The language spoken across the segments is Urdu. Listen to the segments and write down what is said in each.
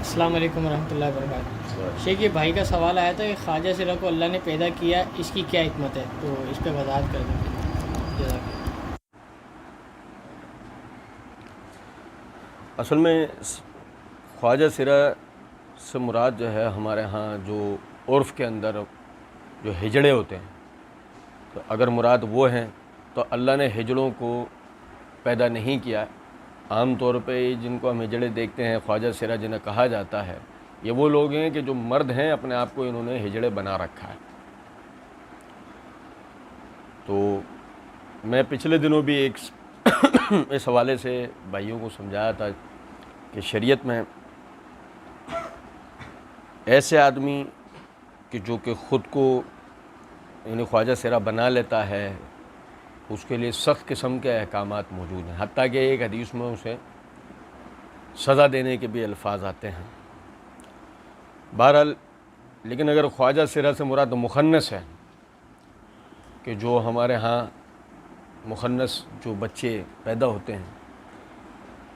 السلام علیکم ورحمۃ اللہ وبرکاتہ۔ شیخ یہ بھائی کا سوال آیا تھا کہ خواجہ سرا کو اللہ نے پیدا کیا، اس کی کیا حکمت ہے، تو اس پہ وضاحت کر دیں۔ جزاک اللہ۔ اصل میں خواجہ سرا سے مراد جو ہے ہمارے ہاں جو عرف کے اندر جو ہجڑے ہوتے ہیں، تو اگر مراد وہ ہیں تو اللہ نے ہجڑوں کو پیدا نہیں کیا۔ عام طور پہ جن کو ہم ہجڑے دیکھتے ہیں، خواجہ سرا جنہیں کہا جاتا ہے، یہ وہ لوگ ہیں کہ جو مرد ہیں، اپنے آپ کو انہوں نے ہجڑے بنا رکھا ہے۔ تو میں پچھلے دنوں بھی ایک اس حوالے سے بھائیوں کو سمجھایا تھا کہ شریعت میں ایسے آدمی کہ جو کہ خود کو یعنی خواجہ سرا بنا لیتا ہے، اس کے لیے سخت قسم کے احکامات موجود ہیں، حتیٰ کہ ایک حدیث میں اسے سزا دینے کے بھی الفاظ آتے ہیں۔ بہرحال لیکن اگر خواجہ سرا سے مراد مخنث ہے کہ جو ہمارے ہاں مخنث جو بچے پیدا ہوتے ہیں،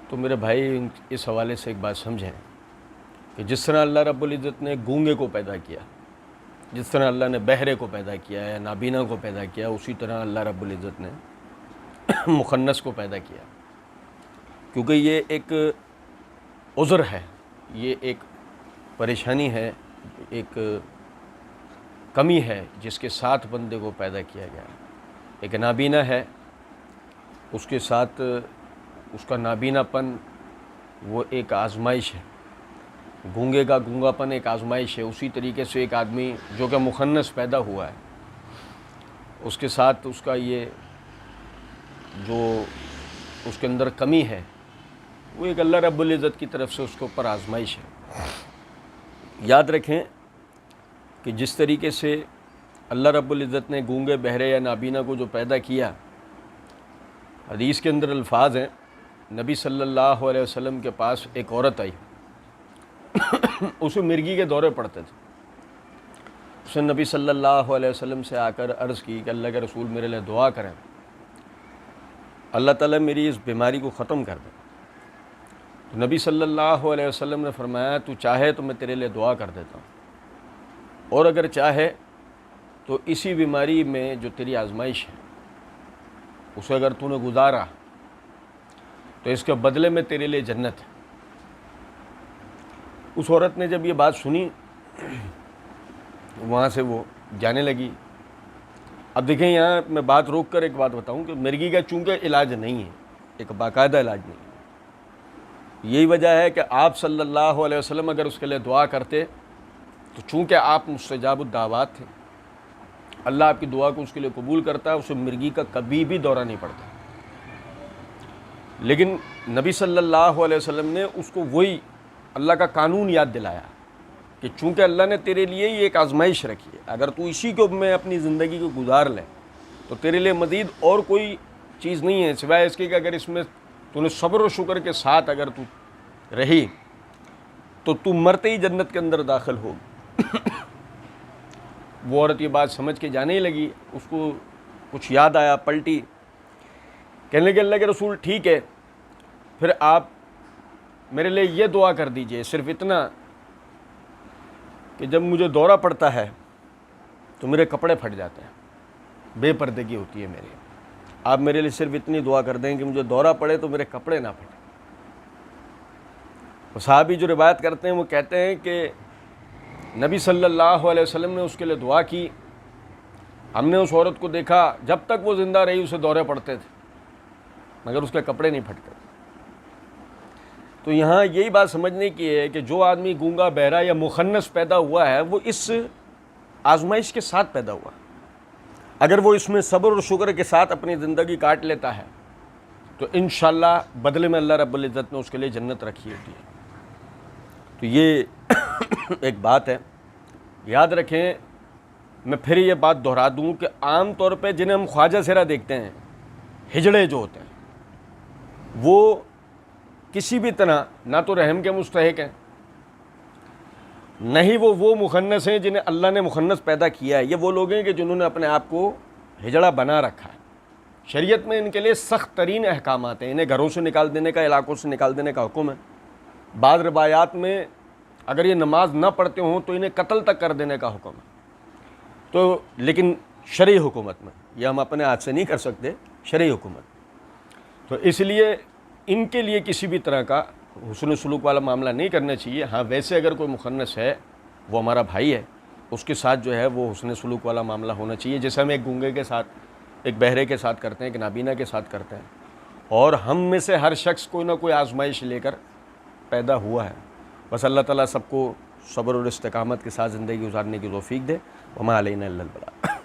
تو میرے بھائی اس حوالے سے ایک بات سمجھیں کہ جس طرح اللہ رب العزت نے گونگے کو پیدا کیا، جس طرح اللہ نے بہرے کو پیدا کیا ہے، نابینا کو پیدا کیا، اسی طرح اللہ رب العزت نے مخنث کو پیدا کیا، کیونکہ یہ ایک عذر ہے، یہ ایک پریشانی ہے، ایک کمی ہے جس کے ساتھ بندے کو پیدا کیا گیا ہے۔ ایک نابینا ہے، اس کے ساتھ اس کا نابینا پن وہ ایک آزمائش ہے، گونگے کا گونگا پن ایک آزمائش ہے۔ اسی طریقے سے ایک آدمی جو کہ مخنث پیدا ہوا ہے، اس کے ساتھ اس کا یہ جو اس کے اندر کمی ہے، وہ ایک اللہ رب العزت کی طرف سے اس کے اوپر آزمائش ہے۔ یاد رکھیں کہ جس طریقے سے اللہ رب العزت نے گونگے، بہرے یا نابینا کو جو پیدا کیا، حدیث کے اندر الفاظ ہیں، نبی صلی اللہ علیہ وسلم کے پاس ایک عورت آئی، اسے مرگی کے دورے پڑتے تھے۔ اس نے نبی صلی اللہ علیہ وسلم سے آ کر عرض کی کہ اللہ کے رسول میرے لیے دعا کریں، اللہ تعالیٰ میری اس بیماری کو ختم کر دے۔ تو نبی صلی اللہ علیہ وسلم نے فرمایا تو چاہے تو میں تیرے لیے دعا کر دیتا ہوں، اور اگر چاہے تو اسی بیماری میں جو تیری آزمائش ہے اسے اگر تو نے گزارا تو اس کے بدلے میں تیرے لیے جنت ہے۔ اس عورت نے جب یہ بات سنی، وہاں سے وہ جانے لگی۔ اب دیکھیں یہاں میں بات روک کر ایک بات بتاؤں کہ مرگی کا چونکہ علاج نہیں ہے، ایک باقاعدہ علاج نہیں ہے۔ یہی وجہ ہے کہ آپ صلی اللہ علیہ وسلم اگر اس کے لیے دعا کرتے تو چونکہ آپ مستجاب الدعوات تھے، اللہ آپ کی دعا کو اس کے لیے قبول کرتا ہے، اسے مرگی کا کبھی بھی دورہ نہیں پڑتا۔ لیکن نبی صلی اللہ علیہ وسلم نے اس کو وہی اللہ کا قانون یاد دلایا کہ چونکہ اللہ نے تیرے لیے یہ ایک آزمائش رکھی ہے، اگر تو اسی کو میں اپنی زندگی کو گزار لے تو تیرے لیے مزید اور کوئی چیز نہیں ہے سوائے اس کے کہ اگر اس میں تو نے صبر و شکر کے ساتھ اگر تو رہی تو تو مرتے ہی جنت کے اندر داخل ہوگی۔ وہ عورت یہ بات سمجھ کے جانے ہی لگی، اس کو کچھ یاد آیا، پلٹی، کہنے لگے اللہ کے رسول ٹھیک ہے، پھر آپ میرے لیے یہ دعا کر دیجئے، صرف اتنا کہ جب مجھے دورہ پڑتا ہے تو میرے کپڑے پھٹ جاتے ہیں، بے پردگی ہوتی ہے میری، آپ میرے لیے صرف اتنی دعا کر دیں کہ مجھے دورہ پڑے تو میرے کپڑے نہ پھٹیں۔ وہ صحابی جو روایت کرتے ہیں وہ کہتے ہیں کہ نبی صلی اللہ علیہ وسلم نے اس کے لیے دعا کی، ہم نے اس عورت کو دیکھا جب تک وہ زندہ رہی اسے دورے پڑتے تھے مگر اس کے کپڑے نہیں پھٹتے۔ تو یہاں یہی بات سمجھنے کی ہے کہ جو آدمی گونگا، بہرا یا مخنث پیدا ہوا ہے وہ اس آزمائش کے ساتھ پیدا ہوا، اگر وہ اس میں صبر اور شکر کے ساتھ اپنی زندگی کاٹ لیتا ہے تو انشاءاللہ بدلے میں اللہ رب العزت نے اس کے لیے جنت رکھی ہوتی ہے۔ تو یہ ایک بات ہے، یاد رکھیں۔ میں پھر یہ بات دہرا دوں کہ عام طور پہ جنہیں ہم خواجہ سرا دیکھتے ہیں، ہجڑے جو ہوتے ہیں، وہ کسی بھی طرح نہ تو رحم کے مستحق ہیں، نہ ہی وہ مخنث ہیں جنہیں اللہ نے مخنث پیدا کیا ہے۔ یہ وہ لوگ ہیں کہ جنہوں نے اپنے آپ کو ہجڑا بنا رکھا ہے۔ شریعت میں ان کے لیے سخت ترین احکامات ہیں، انہیں گھروں سے نکال دینے کا، علاقوں سے نکال دینے کا حکم ہے۔ بعض روایات میں اگر یہ نماز نہ پڑھتے ہوں تو انہیں قتل تک کر دینے کا حکم ہے. تو لیکن شرعی حکومت میں یہ ہم اپنے ہاتھ سے نہیں کر سکتے, شرعی حکومت. تو اس لیے ان کے لیے کسی بھی طرح کا حسن سلوک والا معاملہ نہیں کرنا چاہیے. ہاں ویسے اگر کوئی مخنث ہے, وہ ہمارا بھائی ہے, اس کے ساتھ جو ہے وہ حسن سلوک والا معاملہ ہونا چاہیے, جیسے ہم ایک گونگے کے ساتھ, ایک بہرے کے ساتھ کرتے ہیں, ایک نابینا کے ساتھ کرتے ہیں. اور ہم میں سے ہر شخص کوئی نہ کوئی آزمائش لے کر پیدا ہوا ہے. بس اللہ تعالیٰ سب کو صبر اور استقامت کے ساتھ زندگی گزارنے کی توفیق دے. وما علینا الا البلاغ.